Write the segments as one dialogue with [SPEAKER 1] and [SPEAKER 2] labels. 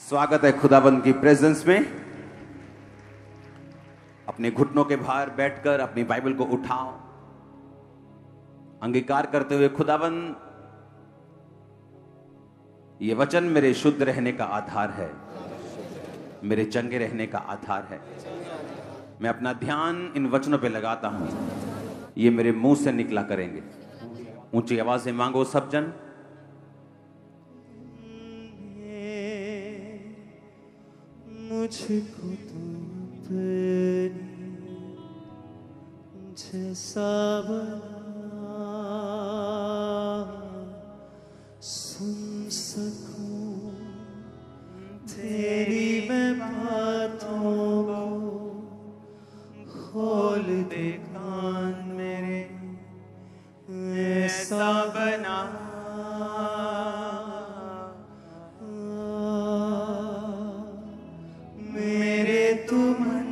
[SPEAKER 1] स्वागत है खुदाबंद की प्रेजेंस में। अपने घुटनों के बाहर बैठकर अपनी बाइबल को उठाओ, अंगीकार करते हुए खुदाबंद, ये वचन मेरे शुद्ध रहने का आधार है, मेरे चंगे रहने का आधार है। मैं अपना ध्यान इन वचनों पे लगाता हूं, ये मेरे मुंह से निकला करेंगे। ऊंची आवाज से मांगो सब जन।
[SPEAKER 2] मुझको तू जैसा बना, सुन सकूं तेरी मैं बातों को, खोल दे कान मेरे, ऐसा बना मेरे तू मन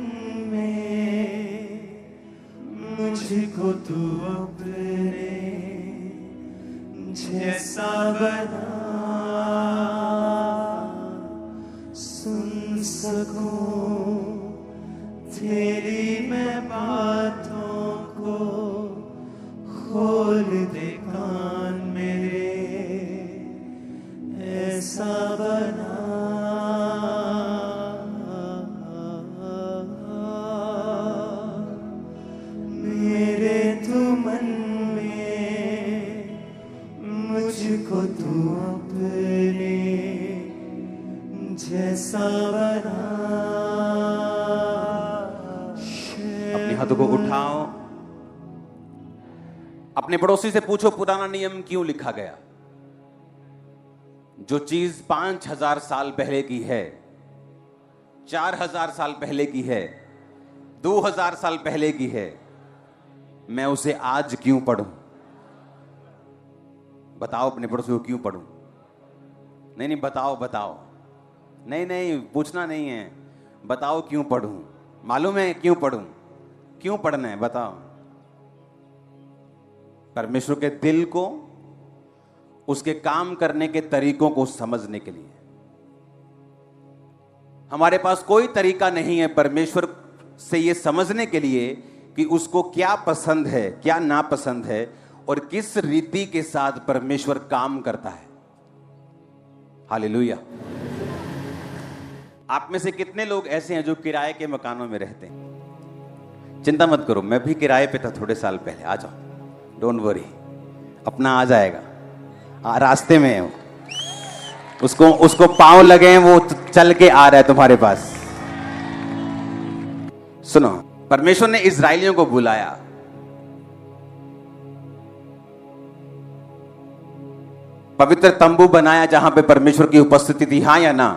[SPEAKER 2] में, मुझको तू अपने जैसा बना, सुन सकूं तेरी मैं बातों को, खोल दे कान मेरे, ऐसा बना मेरे तू मन में, मुझको तू अपने जैसा बना।
[SPEAKER 1] अपने हाथों को उठाओ, अपने पड़ोसी से पूछो पुराना नियम क्यों लिखा गया। जो चीज 5000 साल पहले की है, 4000 साल पहले की है, 2000 साल पहले की है, मैं उसे आज क्यों पढ़ूं? बताओ अपने पड़ोसी को क्यों पढ़ूं? नहीं नहीं, बताओ बताओ, नहीं नहीं, पूछना नहीं है, बताओ क्यों पढ़ूं? मालूम है क्यों पढ़ूं? क्यों पढ़ना है बताओ? परमेश्वर के दिल को, उसके काम करने के तरीकों को समझने के लिए। हमारे पास कोई तरीका नहीं है परमेश्वर से यह समझने के लिए कि उसको क्या पसंद है, क्या नापसंद है, और किस रीति के साथ परमेश्वर काम करता है। हालेलुया। आप में से कितने लोग ऐसे हैं जो किराए के मकानों में रहते हैं? चिंता मत करो, मैं भी किराए पे था थोड़े साल पहले। आ जाओ, डोंट वरी, अपना आ जाएगा। रास्ते में है वो, उसको पांव लगे हैं, वो चल के आ रहा है तुम्हारे पास। सुनो, परमेश्वर ने इस्राएलियों को बुलाया, पवित्र तंबू बनाया जहां पे परमेश्वर की उपस्थिति थी। हां या ना?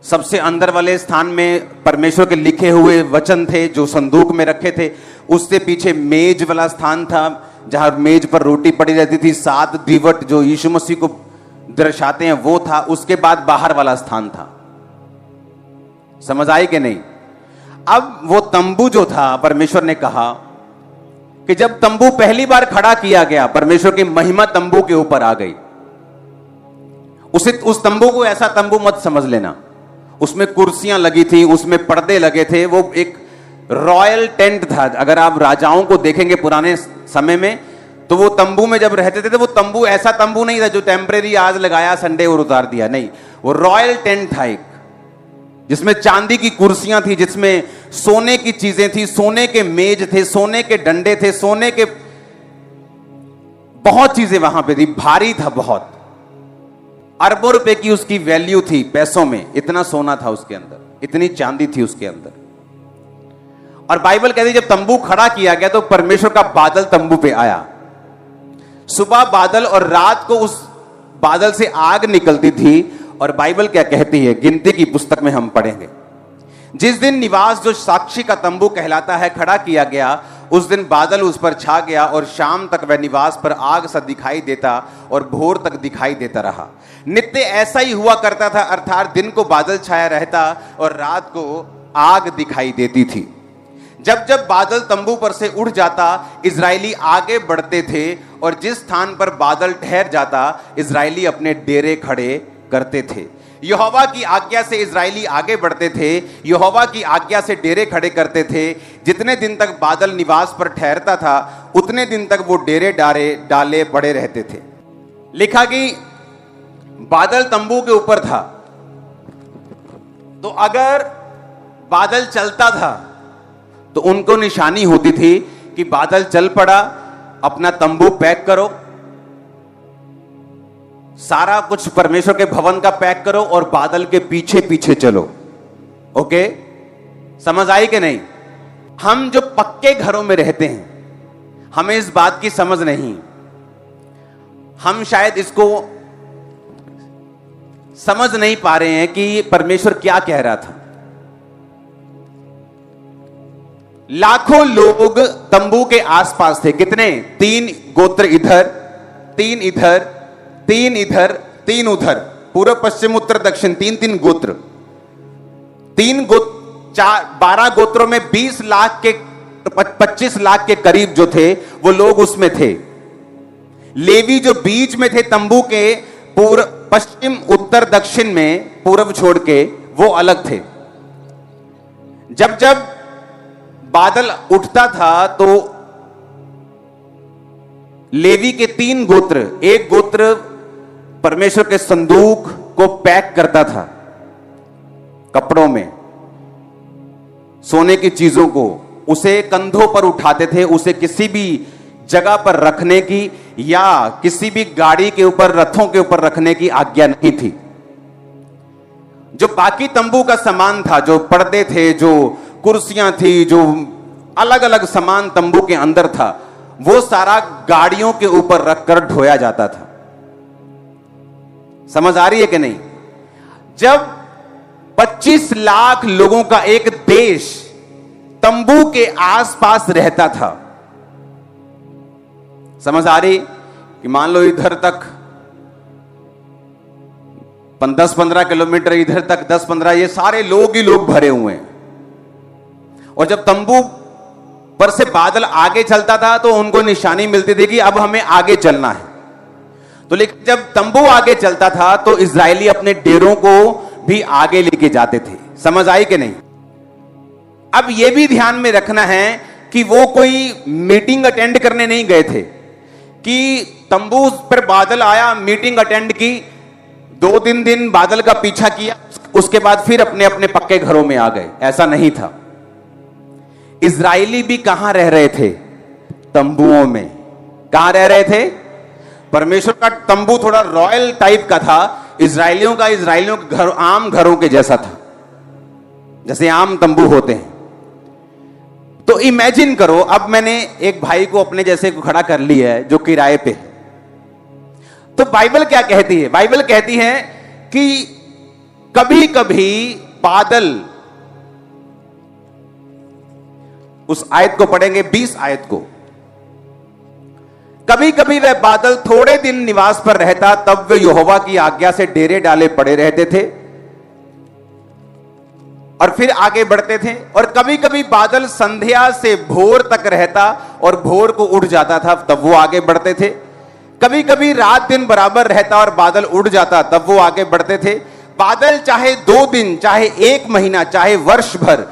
[SPEAKER 1] सबसे अंदर वाले स्थान में परमेश्वर के लिखे हुए वचन थे जो संदूक में रखे थे। उससे पीछे मेज वाला स्थान था जहां मेज पर रोटी पड़ी रहती थी। 7 दीवट जो यीशु मसीह को दर्शाते हैं वो था। उसके बाद बाहर वाला स्थान था। समझ आई कि नहीं? अब वो तंबू जो था, परमेश्वर ने कहा कि जब तंबू पहली बार खड़ा किया गया, परमेश्वर की महिमा तंबू के ऊपर आ गई। उस तंबू को ऐसा तंबू मत समझ लेना। उसमें कुर्सियां लगी थी, उसमें पर्दे लगे थे। वो एक रॉयल टेंट था। अगर आप राजाओं को देखेंगे पुराने समय में, तो वो तंबू में जब रहते थे तो वो तंबू ऐसा तंबू नहीं था जो टेम्परेरी आज लगाया संडे और उतार दिया। नहीं, वो रॉयल टेंट था एक, जिसमें चांदी की कुर्सियां थी, जिसमें सोने की चीजें थी, सोने के मेज थे, सोने के डंडे थे, सोने के बहुत चीजें वहां पे थी। भारी था बहुत, अरबों रुपए की उसकी वैल्यू थी पैसों में। इतना सोना था उसके अंदर, इतनी चांदी थी उसके अंदर। और बाइबल कहती है जब तंबू खड़ा किया गया तो परमेश्वर का बादल तंबू पे आया। सुबह बादल और रात को उस बादल से आग निकलती थी। और बाइबल क्या कहती है, गिनती की पुस्तक में हम पढ़ेंगे, जिस दिन निवास जो साक्षी का तंबू कहलाता है खड़ा किया गया, उस दिन बादल उस पर छा गया और शाम तक वह निवास पर आग सा दिखाई देता और भोर तक दिखाई देता रहा। नित्य ऐसा ही हुआ करता था, अर्थात दिन को बादल छाया रहता और रात को आग दिखाई देती थी। जब जब बादल तंबू पर से उड़ जाता, इजरायली आगे बढ़ते थे और जिस स्थान पर बादल ठहर जाता, इजरायली अपने डेरे खड़े करते थे। यहोवा की आज्ञा से इजरायली आगे बढ़ते थे, यहोवा की आज्ञा से डेरे खड़े करते थे। जितने दिन तक बादल निवास पर ठहरता था उतने दिन तक वो डेरे डाले पड़े रहते थे। लिखा कि बादल तंबू के ऊपर था, तो अगर बादल चलता था तो उनको निशानी होती थी कि बादल चल पड़ा, अपना तंबू पैक करो, सारा कुछ परमेश्वर के भवन का पैक करो और बादल के पीछे पीछे चलो। ओके, समझ आई कि नहीं? हम जो पक्के घरों में रहते हैं हमें इस बात की समझ नहीं, हम शायद इसको समझ नहीं पा रहे हैं कि परमेश्वर क्या कह रहा था। लाखों लोग तंबू के आसपास थे। कितने? 3 गोत्र इधर, 3 इधर, 3 इधर, 3 उधर, पूर्व पश्चिम उत्तर दक्षिण, 3 गोत्र। 12 गोत्रों में 20 लाख के 25 लाख के करीब जो थे वो लोग उसमें थे। लेवी जो बीच में थे तंबू के, पूर्व पश्चिम उत्तर दक्षिण में, पूर्व छोड़ के, वो अलग थे। जब जब बादल उठता था तो लेवी के 3 गोत्र, एक गोत्र परमेश्वर के संदूक को पैक करता था कपड़ों में, सोने की चीजों को, उसे कंधों पर उठाते थे, उसे किसी भी जगह पर रखने की या किसी भी गाड़ी के ऊपर, रथों के ऊपर रखने की आज्ञा नहीं थी। जो बाकी तंबू का सामान था, जो पर्दे थे, जो कुर्सियां थी, जो अलग अलग सामान तंबू के अंदर था, वो सारा गाड़ियों के ऊपर रखकर ढोया जाता था। समझ आ रही है कि नहीं? जब 25 लाख लोगों का एक देश तंबू के आसपास रहता था, समझ आ रही कि मान लो इधर तक 10-15 किलोमीटर, इधर तक 10-15, ये सारे लोग ही लोग भरे हुए हैं। और जब तंबू पर से बादल आगे चलता था तो उनको निशानी मिलती थी कि अब हमें आगे चलना है। तो लेकिन जब तंबू आगे चलता था तो इजरायली अपने डेरों को भी आगे लेके जाते थे। समझ आई कि नहीं? अब यह भी ध्यान में रखना है कि वो कोई मीटिंग अटेंड करने नहीं गए थे कि तंबू पर बादल आया, मीटिंग अटेंड की, 2-3 दिन बादल का पीछा किया, उसके बाद फिर अपने अपने पक्के घरों में आ गए। ऐसा नहीं था। इजरायली भी कहां रह रहे थे? तंबुओं में। कहां रह रहे थे? परमेश्वर का तंबू थोड़ा रॉयल टाइप का था, इजरायलियों के घर आम घरों के जैसा था, जैसे आम तंबू होते हैं। तो इमेजिन करो, अब मैंने एक भाई को अपने जैसे को खड़ा कर लिया है जो किराए पे है। तो बाइबल क्या कहती है? बाइबल कहती है कि कभी कभी बादल, उस आयत को पढ़ेंगे, 20 आयत को, कभी कभी वह बादल थोड़े दिन निवास पर रहता, तब वे यहोवा की आज्ञा से डेरे डाले पड़े रहते थे और फिर आगे बढ़ते थे। और कभी कभी बादल संध्या से भोर तक रहता और भोर को उड़ जाता था, तब वो आगे बढ़ते थे। कभी कभी रात दिन बराबर रहता और बादल उड़ जाता, तब वो आगे बढ़ते थे। बादल चाहे 2 दिन, चाहे 1 महीना, चाहे वर्ष भर,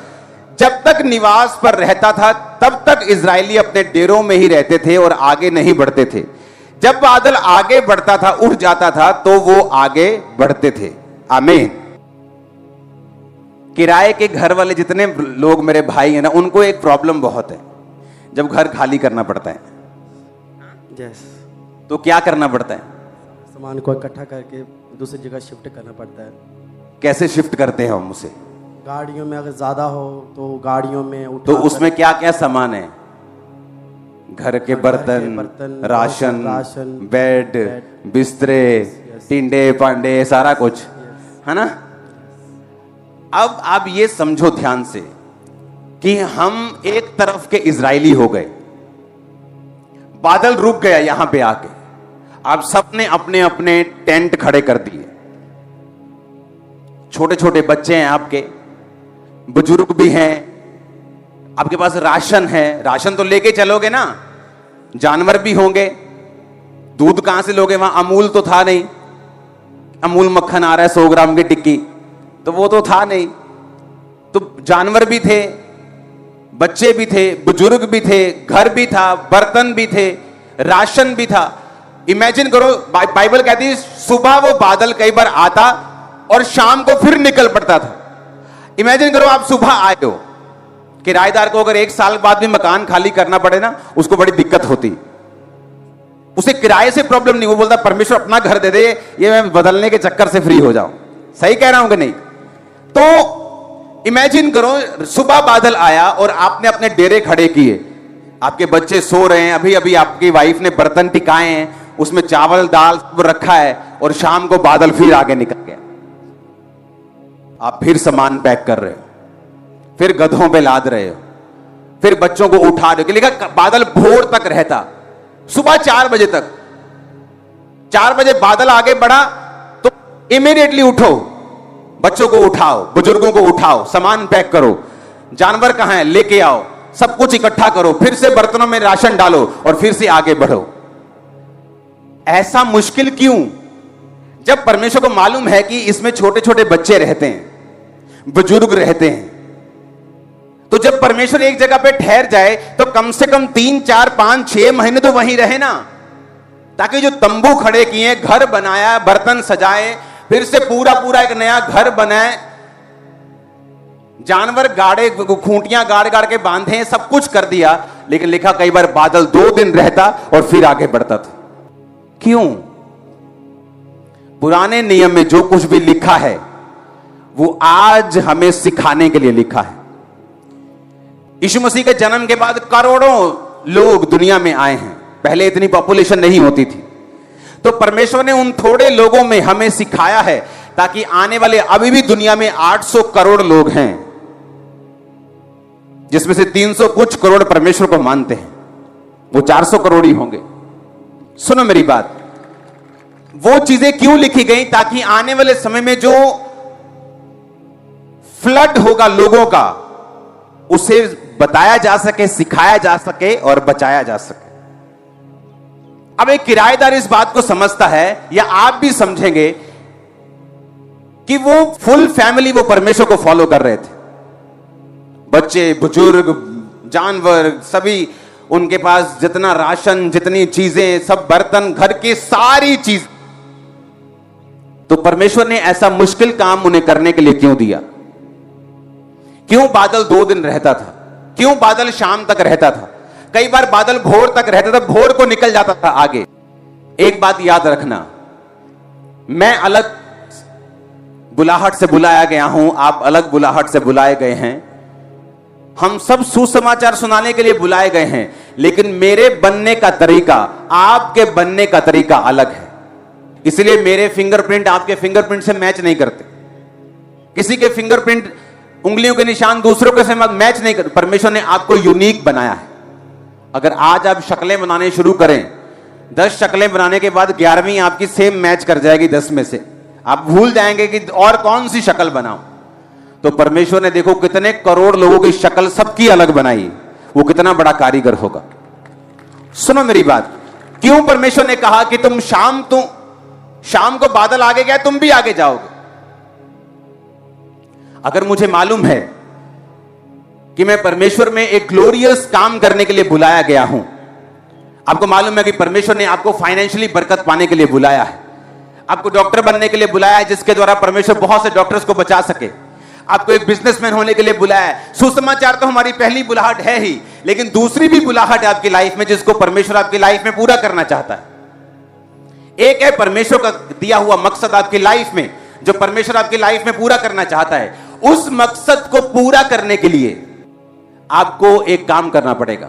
[SPEAKER 1] जब तक निवास पर रहता था तब तक इजरायली अपने डेरों में ही रहते थे और आगे नहीं बढ़ते थे। जब बादल आगे बढ़ता था, उड़ जाता था, तो वो आगे बढ़ते थे। आमीन। किराए के घर वाले जितने लोग मेरे भाई हैं ना, उनको एक प्रॉब्लम बहुत है, जब घर खाली करना पड़ता है तो क्या करना पड़ता है?
[SPEAKER 3] सामान को इकट्ठा करके दूसरी जगह शिफ्ट करना पड़ता है।
[SPEAKER 1] कैसे शिफ्ट करते हैं हम उसे?
[SPEAKER 3] गाड़ियों में अगर ज्यादा हो तो गाड़ियों में उठा,
[SPEAKER 1] तो उसमें क्या क्या सामान है? घर के बर्तन, राशन, बेड, बिस्तरे, टिंडे पांडे, सारा कुछ है ना। अब आप ये समझो ध्यान से कि हम एक तरफ के इजरायली हो गए, बादल रुक गया यहां पे आके, आप सबने अपने अपने टेंट खड़े कर दिए। छोटे छोटे बच्चे हैं आपके, बुजुर्ग भी हैं, आपके पास राशन है, राशन तो लेके चलोगे ना, जानवर भी होंगे, दूध कहां से लोगे? वहां अमूल तो था नहीं, अमूल मक्खन आ रहा है 100 ग्राम की टिक्की, तो वो तो था नहीं। तो जानवर भी थे, बच्चे भी थे, बुजुर्ग भी थे, घर भी था, बर्तन भी थे, राशन भी था। इमेजिन करो, बाइबल कहती है सुबह वो बादल कई बार आता और शाम को फिर निकल पड़ता था। इमेजिन करो आप सुबह आए हो, किराएदार को अगर 1 साल बाद भी मकान खाली करना पड़े ना, उसको बड़ी दिक्कत होती। उसे किराए से प्रॉब्लम नहीं, वो बोलता परमेश्वर अपना घर दे दे, ये मैं बदलने के चक्कर से फ्री हो जाऊं। सही कह रहा हूं कि नहीं? तो इमेजिन करो सुबह बादल आया और आपने अपने डेरे खड़े किए, आपके बच्चे सो रहे हैं, अभी अभी आपकी वाइफ ने बर्तन टिकाए हैं, उसमें चावल दाल रखा है, और शाम को बादल फिर आगे निकल गया। आप फिर सामान पैक कर रहे हो, फिर गधों पे लाद रहे हो, फिर बच्चों को उठा रहे हो। लिखा बादल भोर तक रहता, सुबह 4 बजे तक। 4 बजे बादल आगे बढ़ा तो इमीडिएटली उठो, बच्चों को उठाओ, बुजुर्गों को उठाओ, सामान पैक करो, जानवर कहां है लेके आओ, सब कुछ इकट्ठा करो, फिर से बर्तनों में राशन डालो और फिर से आगे बढ़ो। ऐसा मुश्किल क्यों? जब परमेश्वर को मालूम है कि इसमें छोटे छोटे बच्चे रहते हैं, बुजुर्ग रहते हैं, तो जब परमेश्वर एक जगह पे ठहर जाए तो कम से कम 3, 4, 5, 6 महीने तो वहीं रहे ना, ताकि जो तंबू खड़े किए, घर बनाया, बर्तन सजाए, फिर से पूरा पूरा एक नया घर बनाए, जानवर गाड़े, खूंटियां गाड़ गाड़ के बांधे, सब कुछ कर दिया, लेकिन लिखा कई बार बादल 2 दिन रहता और फिर आगे बढ़ता था। क्यों? पुराने नियम में जो कुछ भी लिखा है वो आज हमें सिखाने के लिए लिखा है। यीशु मसीह के जन्म के बाद करोड़ों लोग दुनिया में आए हैं, पहले इतनी पॉपुलेशन नहीं होती थी। तो परमेश्वर ने उन थोड़े लोगों में हमें सिखाया है, ताकि आने वाले, अभी भी दुनिया में 800 करोड़ लोग हैं, जिसमें से 300 कुछ करोड़ परमेश्वर को मानते हैं, वो 400 करोड़ ही होंगे। सुनो मेरी बात, वो चीजें क्यों लिखी गई? ताकि आने वाले समय में जो फ्लड होगा लोगों का, उसे बताया जा सके, सिखाया जा सके और बचाया जा सके। अब एक किराएदार इस बात को समझता है, या आप भी समझेंगे कि वो फुल फैमिली वो परमेश्वर को फॉलो कर रहे थे, बच्चे, बुजुर्ग, जानवर, सभी, उनके पास जितना राशन, जितनी चीजें, सब बर्तन, घर की सारी चीज। तो परमेश्वर ने ऐसा मुश्किल काम उन्हें करने के लिए क्यों दिया? क्यों बादल 2 दिन रहता था? क्यों बादल शाम तक रहता था? कई बार बादल भोर तक रहता था, भोर को निकल जाता था आगे। एक बात याद रखना, मैं अलग बुलाहट से बुलाया गया हूं, आप अलग बुलाहट से बुलाए गए हैं, हम सब सुसमाचार सुनाने के लिए बुलाए गए हैं, लेकिन मेरे बनने का तरीका, आपके बनने का तरीका अलग है। इसलिए मेरे फिंगरप्रिंट आपके फिंगरप्रिंट से मैच नहीं करते, किसी के फिंगरप्रिंट, उंगलियों के निशान दूसरों के से मैच नहीं करते। परमेश्वर ने आपको यूनिक बनाया है। अगर आज आप शक्लें बनाने शुरू करें, 10 शक्लें बनाने के बाद 11वीं आपकी सेम मैच कर जाएगी 10 में से, आप भूल जाएंगे कि और कौन सी शक्ल बनाऊं। तो परमेश्वर ने देखो कितने करोड़ लोगों की शक्ल सबकी अलग बनाई, वो कितना बड़ा कारीगर होगा। सुनो मेरी बात, क्यों परमेश्वर ने कहा कि तुम शाम को बादल आगे गया, तुम भी आगे जाओगे? अगर मुझे मालूम है कि मैं परमेश्वर में एक ग्लोरियस काम करने के लिए बुलाया गया हूं, आपको मालूम है कि परमेश्वर ने आपको फाइनेंशियली बरकत पाने के लिए बुलाया है, आपको डॉक्टर बनने के लिए बुलाया है, जिसके द्वारा परमेश्वर बहुत से डॉक्टर्स को बचा सके, आपको एक बिजनेसमैन होने के लिए बुलाया है। सुसमाचार तो हमारी पहली बुलाहट है ही, लेकिन दूसरी भी बुलाहट है आपकी लाइफ में, जिसको परमेश्वर आपकी लाइफ में पूरा करना चाहता है। एक है परमेश्वर का दिया हुआ मकसद आपकी लाइफ में, जो परमेश्वर आपकी लाइफ में पूरा करना चाहता है। उस मकसद को पूरा करने के लिए आपको एक काम करना पड़ेगा।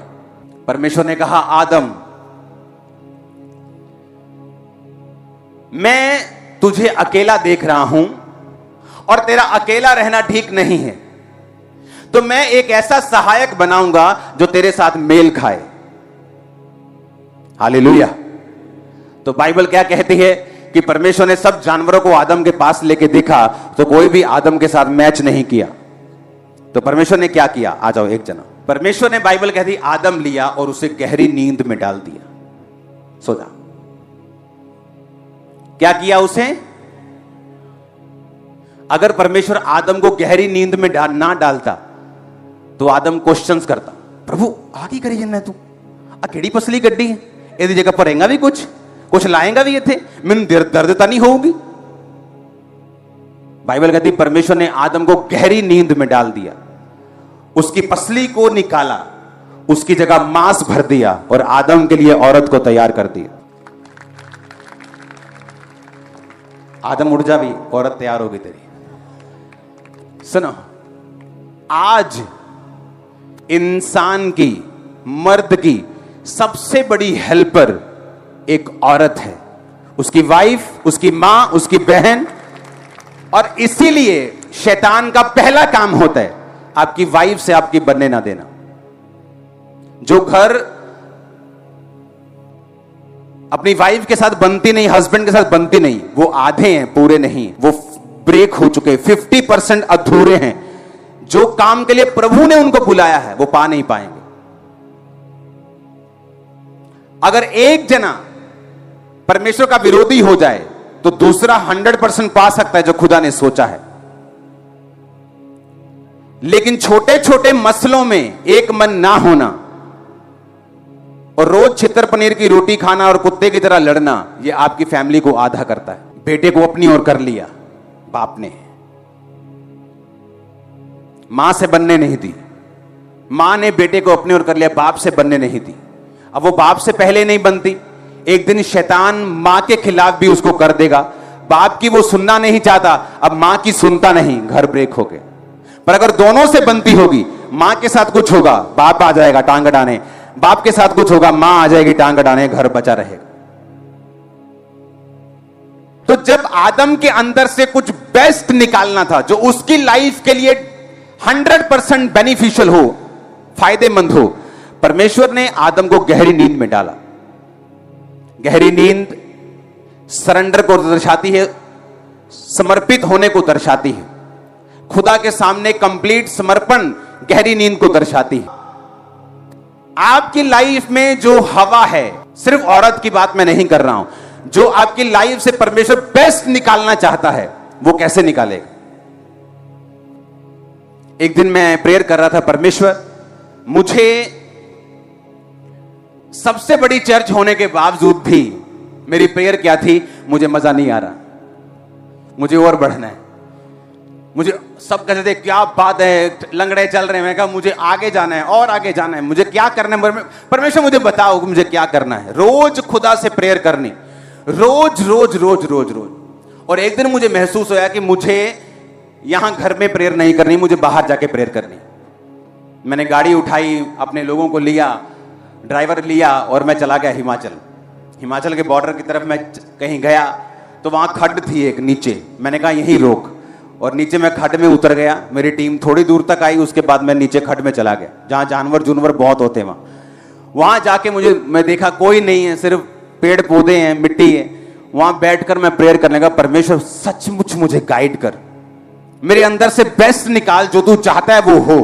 [SPEAKER 1] परमेश्वर ने कहा, आदम, मैं तुझे अकेला देख रहा हूं और तेरा अकेला रहना ठीक नहीं है, तो मैं एक ऐसा सहायक बनाऊंगा जो तेरे साथ मेल खाए। हालेलुया। तो बाइबल क्या कहती है कि परमेश्वर ने सब जानवरों को आदम के पास लेके देखा, तो कोई भी आदम के साथ मैच नहीं किया। तो परमेश्वर ने क्या किया? आ जाओ एक जना। परमेश्वर ने, बाइबल कहती, आदम लिया और उसे गहरी नींद में डाल दिया। सो जा। क्या किया? उसे अगर परमेश्वर आदम को गहरी नींद में ना डालता तो आदम क्वेश्चंस करता, प्रभु आ की करी जन्ना तू आ केड़ी पसली गड्डी है, ਇਹਦੀ जगह भरेगा भी कुछ लाएगा भी इथे, मैंने दर्द तो नहीं होगी। बाइबल कहती परमेश्वर ने आदम को गहरी नींद में डाल दिया, उसकी पसली को निकाला, उसकी जगह मांस भर दिया और आदम के लिए औरत को तैयार कर दिया। आदम उठ जा भी, औरत तैयार होगी तेरी। सुनो, आज इंसान की, मर्द की सबसे बड़ी हेल्पर एक औरत है, उसकी वाइफ, उसकी मां, उसकी बहन। और इसीलिए शैतान का पहला काम होता है आपकी वाइफ से आपकी बनने ना देना। जो घर अपनी वाइफ के साथ बनती नहीं, हस्बैंड के साथ बनती नहीं, वो आधे हैं, पूरे नहीं, वो ब्रेक हो चुके, 50% अधूरे हैं। जो काम के लिए प्रभु ने उनको बुलाया है वो पा नहीं पाएंगे। अगर एक जना परमेश्वर का विरोधी हो जाए तो दूसरा 100% पा सकता है जो खुदा ने सोचा है। लेकिन छोटे छोटे मसलों में एक मन ना होना और रोज छितर पनीर की रोटी खाना और कुत्ते की तरह लड़ना, यह आपकी फैमिली को आधा करता है। बेटे को अपनी ओर कर लिया बाप ने, मां से बनने नहीं दी, मां ने बेटे को अपनी ओर कर लिया, बाप से बनने नहीं दी। अब वो बाप से पहले नहीं बनती, एक दिन शैतान मां के खिलाफ भी उसको कर देगा। बाप की वो सुनना नहीं चाहता, अब मां की सुनता नहीं, घर ब्रेक हो गए। पर अगर दोनों से बनती होगी, मां के साथ कुछ होगा बाप आ जाएगा टांग अड़ाने, बाप के साथ कुछ होगा मां आ जाएगी टांग अड़ाने, घर बचा रहेगा। तो जब आदम के अंदर से कुछ बेस्ट निकालना था जो उसकी लाइफ के लिए 100% बेनिफिशियल हो, फायदेमंद हो, परमेश्वर ने आदम को गहरी नींद में डाला। गहरी नींद सरेंडर को दर्शाती है, समर्पित होने को दर्शाती है, खुदा के सामने कंप्लीट समर्पण गहरी नींद को दर्शाती है। आपकी लाइफ में जो हवा है, सिर्फ औरत की बात मैं नहीं कर रहा हूं, जो आपकी लाइफ से परमेश्वर बेस्ट निकालना चाहता है वो कैसे निकालेगा। एक दिन मैं प्रेयर कर रहा था, परमेश्वर मुझे सबसे बड़ी चर्च होने के बावजूद भी, मेरी प्रेयर क्या थी, मुझे मजा नहीं आ रहा, मुझे और बढ़ना है। मुझे सब कहते थे क्या बात है, लंगड़े चल रहे हैं, मैं कहा मुझे आगे जाना है और आगे जाना है, मुझे क्या करना है, परमेश्वर मुझे बताओ मुझे क्या करना है। रोज खुदा से प्रेयर करनी, रोज रोज रोज रोज रोज। और एक दिन मुझे महसूस होया कि मुझे यहां घर में प्रेयर नहीं करनी, मुझे बाहर जाके प्रेयर करनी। मैंने गाड़ी उठाई, अपने लोगों को लिया, ड्राइवर लिया और मैं चला गया हिमाचल के बॉर्डर की तरफ। मैं कहीं गया तो वहां खड्ड थी एक नीचे, मैंने कहा यहीं रोक, और नीचे मैं खड्ड में उतर गया। मेरी टीम थोड़ी दूर तक आई, उसके बाद मैं नीचे खड्ड में चला गया जहां जानवर बहुत होते हैं। वहां जाके मैं देखा कोई नहीं है, सिर्फ पेड़ पौधे हैं, मिट्टी है। वहां बैठकर मैं प्रेयर करने लगा, परमेश्वर सचमुच मुझे गाइड कर, मेरे अंदर से बेस्ट निकाल, जो तू चाहता है वो हो।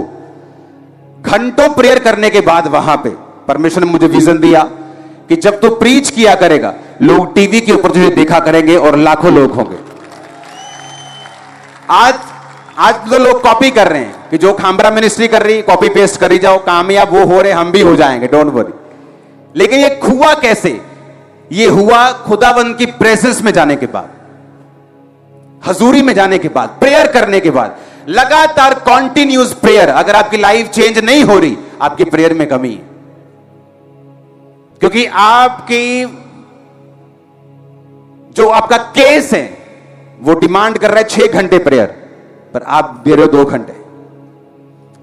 [SPEAKER 1] घंटों प्रेयर करने के बाद वहां पे परमेश्वर ने मुझे विजन दिया कि जब तू प्रीच किया करेगा, लोग टीवी के ऊपर तुझे देखा करेंगे और लाखों लोग होंगे। आज तो लोग कॉपी कर रहे हैं कि जो खामरा मिनिस्ट्री कर रही, कॉपी पेस्ट करी जाओ, कामयाब वो हो रहे, हम भी हो जाएंगे, डोंट वरी। लेकिन ये हुआ कैसे? ये हुआ खुदावंद की प्रेजेंस में जाने के बाद, हजूरी में जाने के बाद, प्रेयर करने के बाद, लगातार कॉन्टिन्यूस प्रेयर। अगर आपकी लाइफ चेंज नहीं हो रही, आपकी प्रेयर में कमी है, क्योंकि आपकी जो आपका केस है वो डिमांड कर रहा है 6 घंटे प्रेयर, पर आप दे रहे हो 2 घंटे।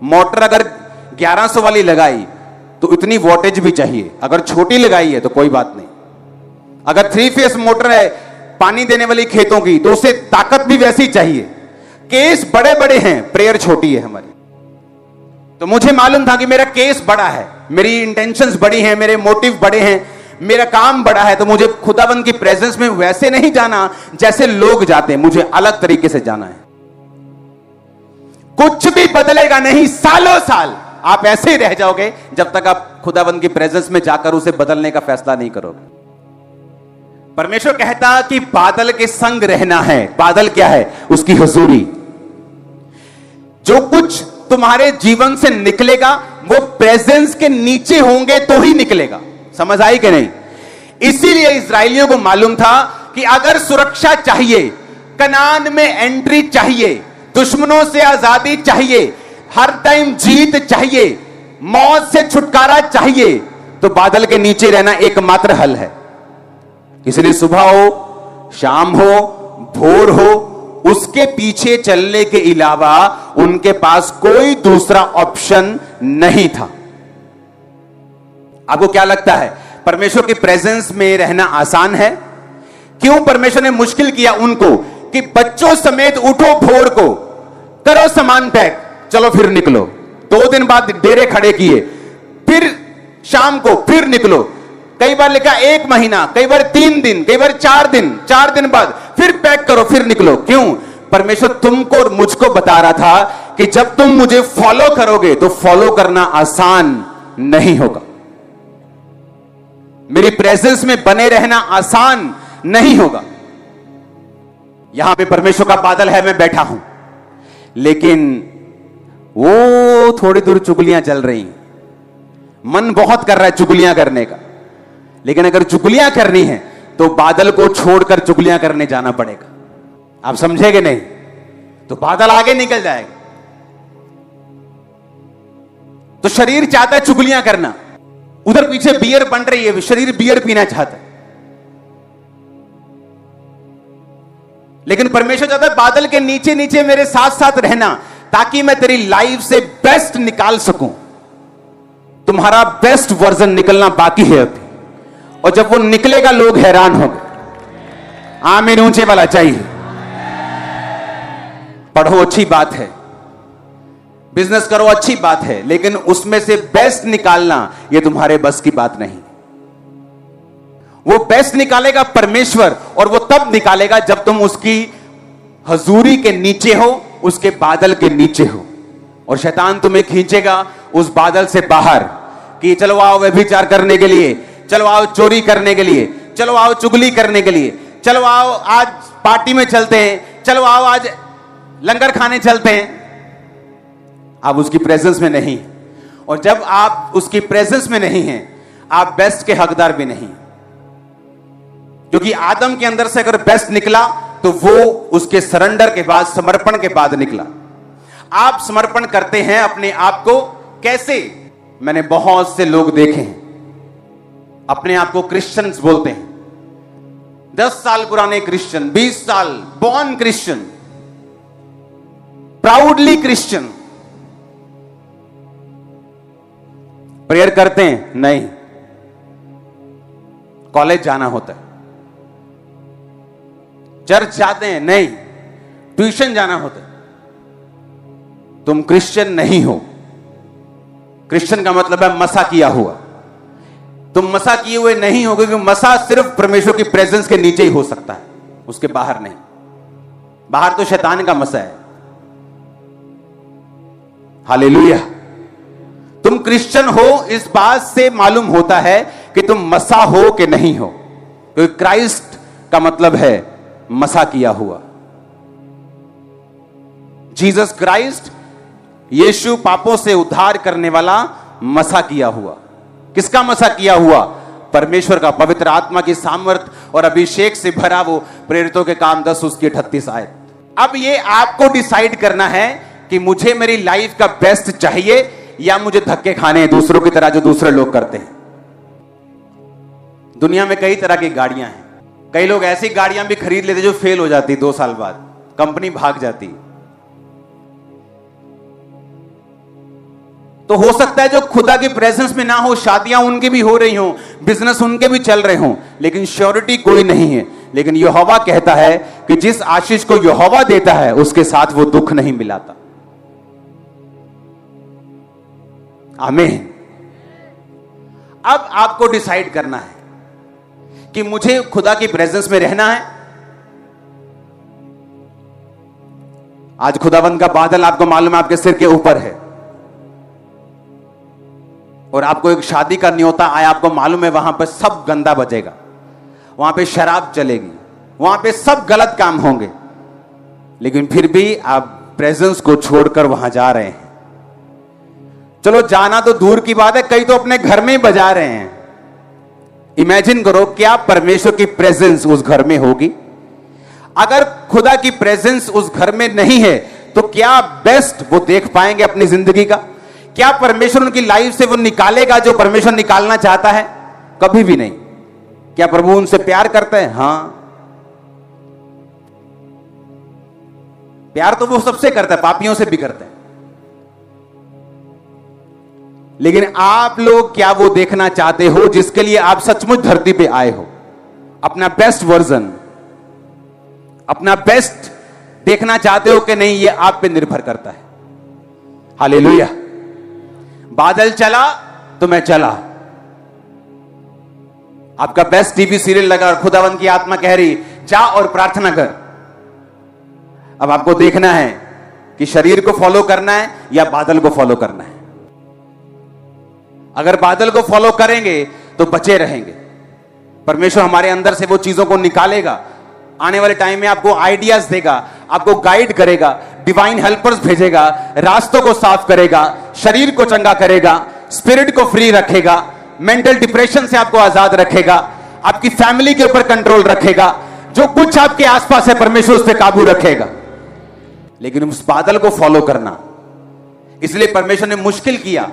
[SPEAKER 1] मोटर अगर 1100 वाली लगाई तो इतनी वोल्टेज भी चाहिए, अगर छोटी लगाई है तो कोई बात नहीं। अगर 3 फेस मोटर है पानी देने वाली खेतों की, तो उसे ताकत भी वैसी चाहिए। केस बड़े बड़े हैं, प्रेयर छोटी है हमारी। तो मुझे मालूम था कि मेरा केस बड़ा है, मेरी इंटेंशंस बड़ी हैं, मेरे मोटिव बड़े हैं, मेरा काम बड़ा है, तो मुझे खुदावंद की प्रेजेंस में वैसे नहीं जाना जैसे लोग जाते हैं, मुझे अलग तरीके से जाना है। कुछ भी बदलेगा नहीं, सालों साल आप ऐसे ही रह जाओगे जब तक आप खुदावंद की प्रेजेंस में जाकर उसे बदलने का फैसला नहीं करोगे। परमेश्वर कहता कि बादल के संग रहना है। बादल क्या है? उसकी हुजूरी। जो कुछ तुम्हारे जीवन से निकलेगा वो प्रेजेंस के नीचे होंगे तो ही निकलेगा। समझ आई कि नहीं? इसीलिए इस्राएलियों को मालूम था कि अगर सुरक्षा चाहिए, कनान में एंट्री चाहिए, दुश्मनों से आजादी चाहिए, हर टाइम जीत चाहिए, मौत से छुटकारा चाहिए, तो बादल के नीचे रहना एकमात्र हल है। इसलिए सुबह हो, शाम हो, भोर हो, उसके पीछे चलने के अलावा उनके पास कोई दूसरा ऑप्शन नहीं था। आपको क्या लगता है परमेश्वर की प्रेजेंस में रहना आसान है? क्यों परमेश्वर ने मुश्किल किया उनको कि बच्चों समेत उठो, भोर को करो सामान पैक, चलो फिर निकलो। 2 दिन बाद डेरे खड़े किए, फिर शाम को फिर निकलो। कई बार लिखा 1 महीना, कई बार 3 दिन, कई बार 4 दिन, 4 दिन बाद फिर पैक करो, फिर निकलो। क्यों? परमेश्वर तुमको और मुझको बता रहा था कि जब तुम मुझे फॉलो करोगे तो फॉलो करना आसान नहीं होगा। मेरी प्रेजेंस में बने रहना आसान नहीं होगा। यहां पे परमेश्वर का बादल है, मैं बैठा हूं, लेकिन वो थोड़ी दूर चुगलियां चल रही हैं। मन बहुत कर रहा है चुगलियां करने का, लेकिन अगर चुगलियां करनी है तो बादल को छोड़कर चुगलियां करने जाना पड़ेगा। आप समझेंगे नहीं तो बादल आगे निकल जाएगा। तो शरीर चाहता है चुगलियां करना, उधर पीछे बियर बन रही है, शरीर बियर पीना चाहता है, लेकिन परमेश्वर चाहता है बादल के नीचे नीचे मेरे साथ साथ रहना, ताकि मैं तेरी लाइफ से बेस्ट निकाल सकूं। तुम्हारा बेस्ट वर्जन निकलना बाकी है अभी, और जब वो निकलेगा लोग हैरान होंगे। आमीन ऊंचे वाला चाहिए। पढ़ो अच्छी बात है, बिजनेस करो अच्छी बात है, लेकिन उसमें से बेस्ट निकालना ये तुम्हारे बस की बात नहीं। वो बेस्ट निकालेगा परमेश्वर, और वो तब निकालेगा जब तुम उसकी हजूरी के नीचे हो, उसके बादल के नीचे हो। और शैतान तुम्हें खींचेगा उस बादल से बाहर कि चलो आओ व्यभिचार करने के लिए, चलो आओ चोरी करने के लिए, चलो आओ चुगली करने के लिए, चलो आओ आज पार्टी में चलते हैं, चलो आओ आज लंगर खाने चलते हैं। आप उसकी प्रेजेंस में नहीं, और जब आप उसकी प्रेजेंस में नहीं हैं, आप बेस्ट के हकदार भी नहीं। क्योंकि आदम के अंदर से अगर बेस्ट निकला तो वो उसके सरेंडर के बाद, समर्पण के बाद निकला। आप समर्पण करते हैं अपने आप को कैसे? मैंने बहुत से लोग देखे हैं अपने आप को क्रिश्चियंस बोलते हैं, 10 साल पुराने क्रिश्चियन, 20 साल born Christian, proudly Christian. Prayer करते हैं? नहीं। कॉलेज जाना होता है। चर्च जाते हैं? नहीं। ट्यूशन जाना होता है। तुम क्रिश्चियन नहीं हो। क्रिश्चियन का मतलब है मसा किया हुआ। तुम मसा किए हुए नहीं हो, क्योंकि मसा सिर्फ परमेश्वर की प्रेजेंस के नीचे ही हो सकता है, उसके बाहर नहीं। बाहर तो शैतान का मसा है। हालेलुया। तुम क्रिश्चियन हो इस बात से मालूम होता है कि तुम मसा हो कि नहीं हो, क्योंकि क्राइस्ट का मतलब है मसा किया हुआ। जीसस क्राइस्ट, यीशु पापों से उद्धार करने वाला, मसा किया हुआ। किसका मसा किया हुआ? परमेश्वर का, पवित्र आत्मा की सामर्थ और अभिषेक से भरा वो प्रेरितों के काम 10 उसकी 38 आयत। अब ये आपको डिसाइड करना है कि मुझे मेरी लाइफ का बेस्ट चाहिए या मुझे धक्के खाने हैं दूसरों की तरह जो दूसरे लोग करते हैं। दुनिया में कई तरह की गाड़ियां हैं। कई लोग ऐसी गाड़ियां भी खरीद लेते जो फेल हो जाती 2 साल बाद, कंपनी भाग जाती। तो हो सकता है जो खुदा की प्रेजेंस में ना हो, शादियां उनकी भी हो रही हो, बिजनेस उनके भी चल रहे हो, लेकिन श्योरिटी कोई नहीं है। लेकिन यहोवा कहता है कि जिस आशीष को यहोवा देता है उसके साथ वो दुख नहीं मिलाता। आमीन। अब आपको डिसाइड करना है कि मुझे खुदा की प्रेजेंस में रहना है। आज खुदावंद का बादल आपको मालूम है आपके सिर के ऊपर है, और आपको एक शादी का न्योता आया, आपको मालूम है वहां पर सब गंदा बजेगा, वहां पे शराब चलेगी, वहां पे सब गलत काम होंगे, लेकिन फिर भी आप प्रेजेंस को छोड़कर वहां जा रहे हैं। चलो जाना तो दूर की बात है, कई तो अपने घर में ही बजा रहे हैं। इमेजिन करो क्या परमेश्वर की प्रेजेंस उस घर में होगी। अगर खुदा की प्रेजेंस उस घर में नहीं है तो क्या बेस्ट वो देख पाएंगे अपनी जिंदगी का? क्या परमेश्वर उनकी लाइफ से वो निकालेगा जो परमेश्वर निकालना चाहता है? कभी भी नहीं। क्या प्रभु उनसे प्यार करते हैं? हां, प्यार तो वो सबसे करता है, पापियों से भी करता है। लेकिन आप लोग क्या वो देखना चाहते हो जिसके लिए आप सचमुच धरती पे आए हो? अपना बेस्ट वर्जन, अपना बेस्ट देखना चाहते हो कि नहीं? ये आप पे निर्भर करता है। हालेलुया। बादल चला तो मैं चला, आपका बेस्ट टीवी सीरियल लगा और खुदावंद की आत्मा कह रही जा और प्रार्थना कर। अब आपको देखना है कि शरीर को फॉलो करना है या बादल को फॉलो करना है। अगर बादल को फॉलो करेंगे तो बचे रहेंगे। परमेश्वर हमारे अंदर से वो चीजों को निकालेगा, आने वाले टाइम में आपको आइडियाज देगा, आपको गाइड करेगा, डिवाइन हेल्पर्स भेजेगा, रास्तों को साफ करेगा, शरीर को चंगा करेगा, स्पिरिट को फ्री रखेगा, मेंटल डिप्रेशन से आपको आजाद रखेगा, आपकी फैमिली के ऊपर कंट्रोल रखेगा, जो कुछ आपके आसपास है परमेश्वर उस पर काबू रखेगा। लेकिन उस बादल को फॉलो करना, इसलिए परमेश्वर ने मुश्किल किया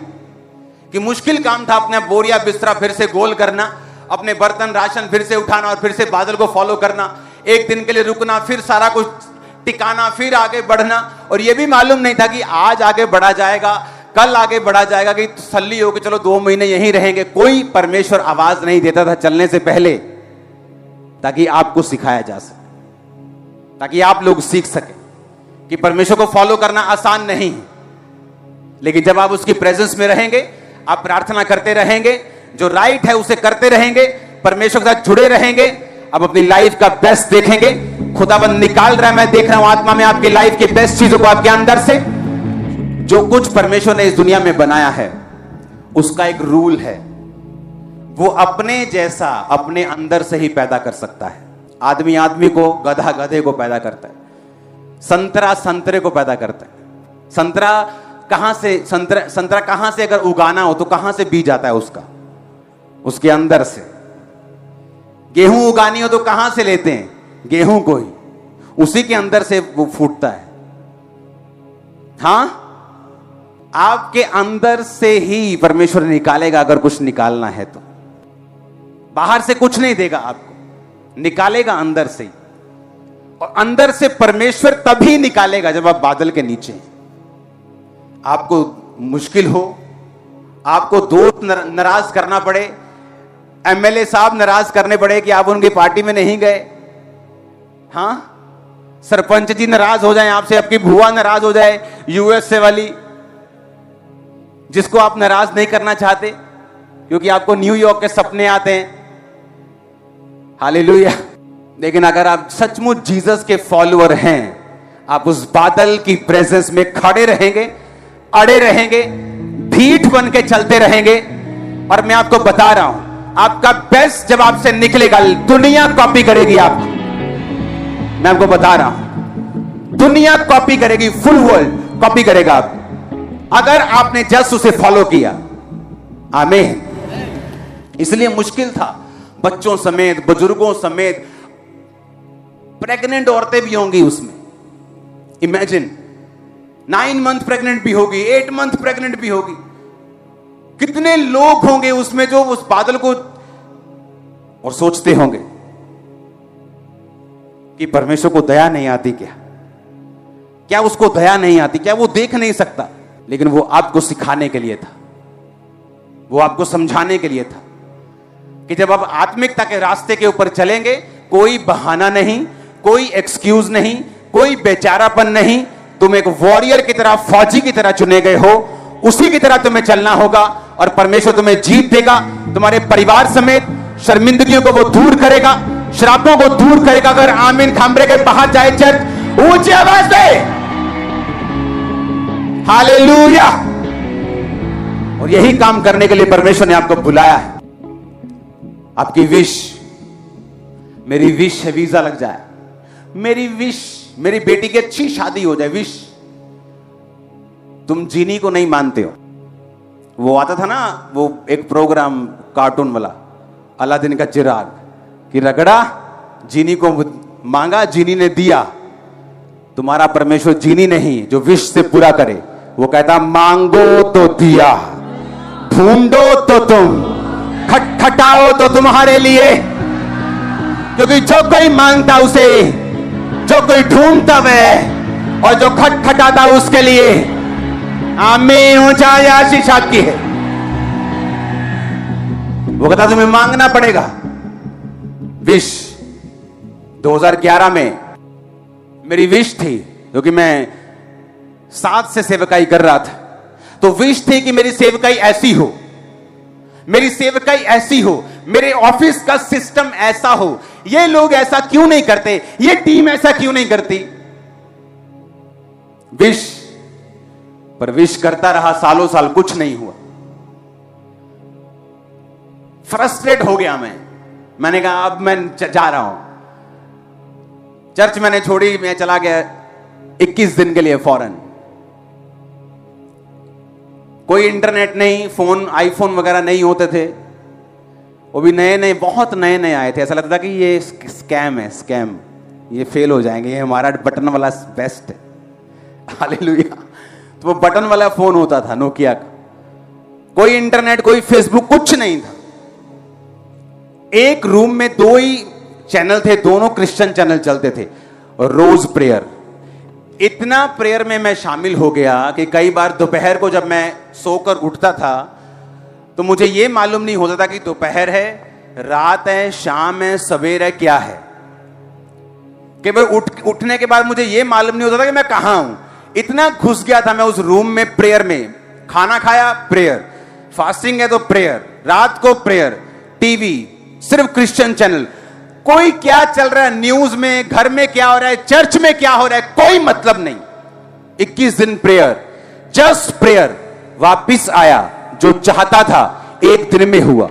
[SPEAKER 1] कि मुश्किल काम था अपना बोरिया बिस्तरा फिर से गोल करना, अपने बर्तन राशन फिर से उठाना और फिर से बादल को फॉलो करना, एक दिन के लिए रुकना, फिर सारा कुछ टिकाना, फिर आगे बढ़ना। और यह भी मालूम नहीं था कि आज आगे बढ़ा जाएगा, कल आगे बढ़ा जाएगा, कि तसल्ली हो कि चलो 2 महीने यहीं रहेंगे। कोई परमेश्वर आवाज नहीं देता था चलने से पहले, ताकि आपको सिखाया जा सके, ताकि आप लोग सीख सके कि परमेश्वर को फॉलो करना आसान नहीं है। लेकिन जब आप उसकी प्रेजेंस में रहेंगे, आप प्रार्थना करते रहेंगे, जो राइट है उसे करते रहेंगे, परमेश्वर के साथ जुड़े रहेंगे, अब अपनी लाइफ का बेस्ट देखेंगे। खुदाबंद निकाल रहा है, मैं देख रहा हूं आत्मा में आपकी लाइफ की बेस्ट चीजों को आपके अंदर से। जो कुछ परमेश्वर ने इस दुनिया में बनाया है उसका एक रूल है, वो अपने जैसा अपने अंदर से ही पैदा कर सकता है। आदमी आदमी को, गधा गधे को पैदा करता है, संतरा संतरे को पैदा करता है। संतरा कहां से, संतरा कहां से अगर उगाना हो तो कहां से बीज आता है उसका? उसके अंदर से। गेहूं उगानी हो तो कहां से लेते हैं? गेहूं को ही, उसी के अंदर से वो फूटता है। हां, आपके अंदर से ही परमेश्वर निकालेगा अगर कुछ निकालना है तो। बाहर से कुछ नहीं देगा आपको, निकालेगा अंदर से ही। और अंदर से परमेश्वर तभी निकालेगा जब आप बादल के नीचे हैं। आपको मुश्किल हो, आपको दोस्त नाराज करना पड़े, एमएलए साहब नाराज करने पड़े कि आप उनकी पार्टी में नहीं गए, हां, सरपंच जी नाराज हो जाए आपसे, आपकी बुआ नाराज हो जाए यूएसए वाली, जिसको आप नाराज नहीं करना चाहते क्योंकि आपको न्यूयॉर्क के सपने आते हैं। हालेलुया। लेकिन अगर आप सचमुच जीसस के फॉलोअर हैं, आप उस बादल की प्रेजेंस में खड़े रहेंगे, अड़े रहेंगे, ढीठ बन के चलते रहेंगे। और मैं आपको बता रहा हूं, आपका बेस्ट जब आपसे निकलेगा, दुनिया कॉपी करेगी आपको। मैं आपको बता रहा हूं, दुनिया कॉपी करेगी, फुल वर्ल्ड कॉपी करेगा आप, अगर आपने जस्ट उसे फॉलो किया। आमीन। इसलिए मुश्किल था, बच्चों समेत, बुजुर्गों समेत, प्रेग्नेंट औरतें भी होंगी उसमें। इमेजिन, 9 मंथ प्रेग्नेंट भी होगी, 8 मंथ प्रेग्नेंट भी होगी। कितने लोग होंगे उसमें जो उस बादल को और सोचते होंगे कि परमेश्वर को दया नहीं आती क्या? क्या उसको दया नहीं आती? क्या वो देख नहीं सकता? लेकिन वो आपको सिखाने के लिए था, वो आपको समझाने के लिए था कि जब आप आत्मिकता के रास्ते के ऊपर चलेंगे, कोई बहाना नहीं, कोई एक्सक्यूज नहीं, कोई बेचारापन नहीं। तुम एक वॉरियर की तरह, फौजी की तरह चुने गए हो, उसी की तरह तुम्हें चलना होगा और परमेश्वर तुम्हें जीत देगा। तुम्हारे परिवार समेत शर्मिंदगियों को वो दूर करेगा, श्रापों को दूर करेगा। अगर आमीन खंबरे के बाहर जाए चर्च, ऊंची आवाज दे हालेलुया। और यही काम करने के लिए परमेश्वर ने आपको बुलाया है। आपकी विश, मेरी विश है वीजा लग जाए, मेरी विश मेरी बेटी की अच्छी शादी हो जाए, विश। तुम जीनी को नहीं मानते हो। वो आता था ना, वो एक प्रोग्राम कार्टून वाला, अलादीन का चिराग, कि रगड़ा जीनी को मांगा, जीनी ने दिया। तुम्हारा परमेश्वर जीनी नहीं जो विश से पूरा करे। वो कहता मांगो तो दिया, ढूंढो तो तुम, खटखटाओ तो तुम्हारे लिए। क्योंकि जो कोई मांगता उसे, जो कोई ढूंढता वह, और जो खटखटाता उसके लिए आमीन ऊंचाई आशीष आपकी है। वो कहता तुम्हें मांगना पड़ेगा। विश 2011 में मेरी विश थी, क्योंकि मैं 7 से सेवकाई कर रहा था, तो विश थी कि मेरी सेवकाई ऐसी हो, मेरी सेवकाई ऐसी हो, मेरे ऑफिस का सिस्टम ऐसा हो। ये लोग ऐसा क्यों नहीं करते, ये टीम ऐसा क्यों नहीं करती। विश पर विश करता रहा, सालों साल कुछ नहीं हुआ। फ्रस्ट्रेट हो गया मैंने कहा अब मैं जा रहा हूं। चर्च मैंने छोड़ी, मैं चला गया 21 दिन के लिए फॉरेन। कोई इंटरनेट नहीं, फोन आईफोन वगैरह नहीं होते थे, वो भी नए नए, बहुत नए नए आए थे। ऐसा लगता था कि ये स्कैम है, स्कैम, ये फेल हो जाएंगे, ये हमारा बटन वाला बेस्ट है। हालेलुया। तो वो बटन वाला फोन होता था नोकिया का, कोई इंटरनेट, कोई फेसबुक, कुछ नहीं था। एक रूम में 2 ही चैनल थे, दोनों क्रिश्चियन चैनल चलते थे। रोज प्रेयर, इतना प्रेयर में मैं शामिल हो गया कि कई बार दोपहर को जब मैं सोकर उठता था तो मुझे यह मालूम नहीं होता था कि दोपहर है, रात है, शाम है, सवेर है, क्या है। केवल उठने के बाद मुझे यह मालूम नहीं होता था कि मैं कहां हूं। इतना घुस गया था मैं उस रूम में प्रेयर में। खाना खाया प्रेयर, फास्टिंग है तो प्रेयर, रात को प्रेयर, टीवी सिर्फ क्रिश्चियन चैनल, कोई क्या चल रहा है न्यूज में, घर में क्या हो रहा है, चर्च में क्या हो रहा है, कोई मतलब नहीं। 21 दिन प्रेयर, जस्ट प्रेयर। वापिस आया, जो चाहता था 1 दिन में हुआ।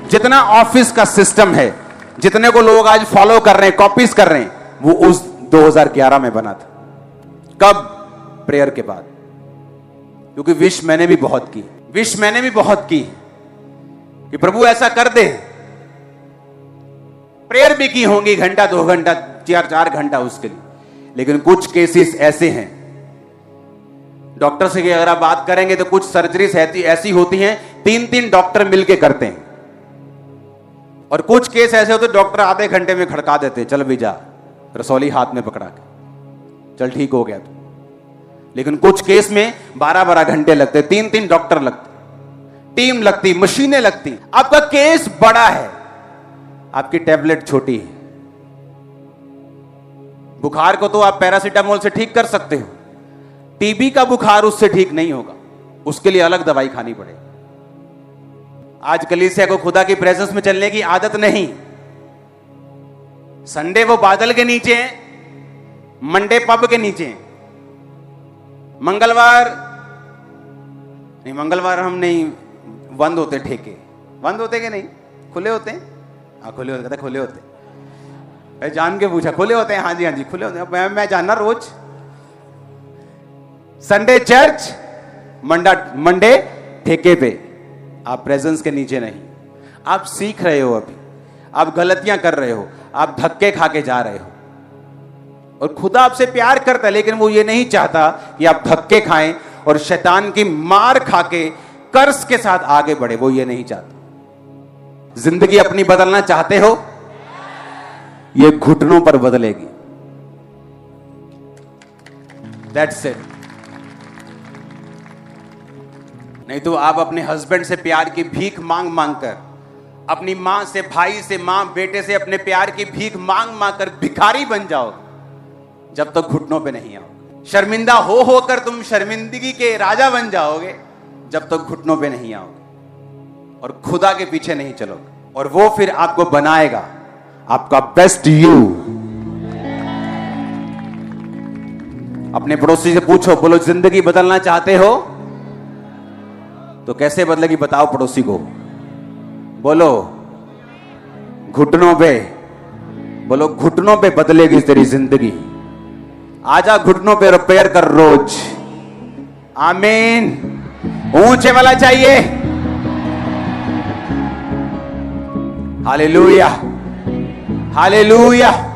[SPEAKER 1] जितना ऑफिस का सिस्टम है, जितने को लोग आज फॉलो कर रहे हैं, कॉपीज कर रहे हैं, वो उस 2011 में बना था। कब? प्रेयर के बाद। क्योंकि विश मैंने भी बहुत की, विश मैंने भी बहुत की कि प्रभु ऐसा कर दे। प्रेयर भी की होंगी, घंटा 2 घंटा 4 घंटा उसके लिए। लेकिन कुछ केसेस ऐसे हैं, डॉक्टर से अगर आप बात करेंगे तो कुछ सर्जरीज ऐसी होती हैं 3-3 डॉक्टर मिलके करते हैं, और कुछ केस ऐसे होते डॉक्टर आधे घंटे में खड़का देते, चल भी जा, रसौली हाथ में पकड़ा के, चल ठीक हो गया तो। लेकिन कुछ केस में 12-12 घंटे लगते, 3-3 डॉक्टर लगते, टीम लगती, मशीनें लगती। आपका केस बड़ा है, आपकी टैबलेट छोटी है। बुखार को तो आप पैरासीटामोल से ठीक कर सकते हो, टीबी का बुखार उससे ठीक नहीं होगा, उसके लिए अलग दवाई खानी पड़ेगी। आज कलीसिया को खुदा की प्रेजेंस में चलने की आदत नहीं। संडे वो बादल के नीचे हैं, मंडे पब के नीचे हैं, मंगलवार नहीं, मंगलवार हम नहीं, बंद होते ठेके, बंद होते कि नहीं, खुले होते हैं? हाँ खुले होते, कहते खुले होते। मैं जान के पूछा, खुले होते हैं? हाँ जी हाँ जी खुले होते हैं। मैं जानना रोज। संडे चर्च, मंडे ठेके पे। आप प्रेजेंस के नीचे नहीं। आप सीख रहे हो, अभी आप गलतियां कर रहे हो, आप धक्के खा के जा रहे हो। और खुदा आपसे प्यार करता है, लेकिन वो ये नहीं चाहता कि आप धक्के खाएं और शैतान की मार खा के कर्ज के साथ आगे बढ़े। वो ये नहीं चाहता। जिंदगी अपनी बदलना चाहते हो? ये घुटनों पर बदलेगी। That's it। नहीं तो आप अपने हस्बैंड से प्यार की भीख मांग मांग कर, अपनी मां से, भाई से, मां बेटे से अपने प्यार की भीख मांग मांग कर भिखारी बन जाओगे जब तक घुटनों पे नहीं आओगे। शर्मिंदा हो होकर तुम शर्मिंदगी के राजा बन जाओगे जब तक घुटनों पे नहीं आओगे और खुदा के पीछे नहीं चलोगे। और वो फिर आपको बनाएगा आपका बेस्ट यू। अपने पड़ोसी से पूछो, बोलो जिंदगी बदलना चाहते हो? तो कैसे बदलेगी बताओ पड़ोसी को, बोलो। घुटनों पे, बोलो घुटनों पे बदलेगी तेरी जिंदगी। आजा घुटनों पे रिपेयर कर रोज। आमीन। ऊंचे वाला चाहिए। Hallelujah, hallelujah.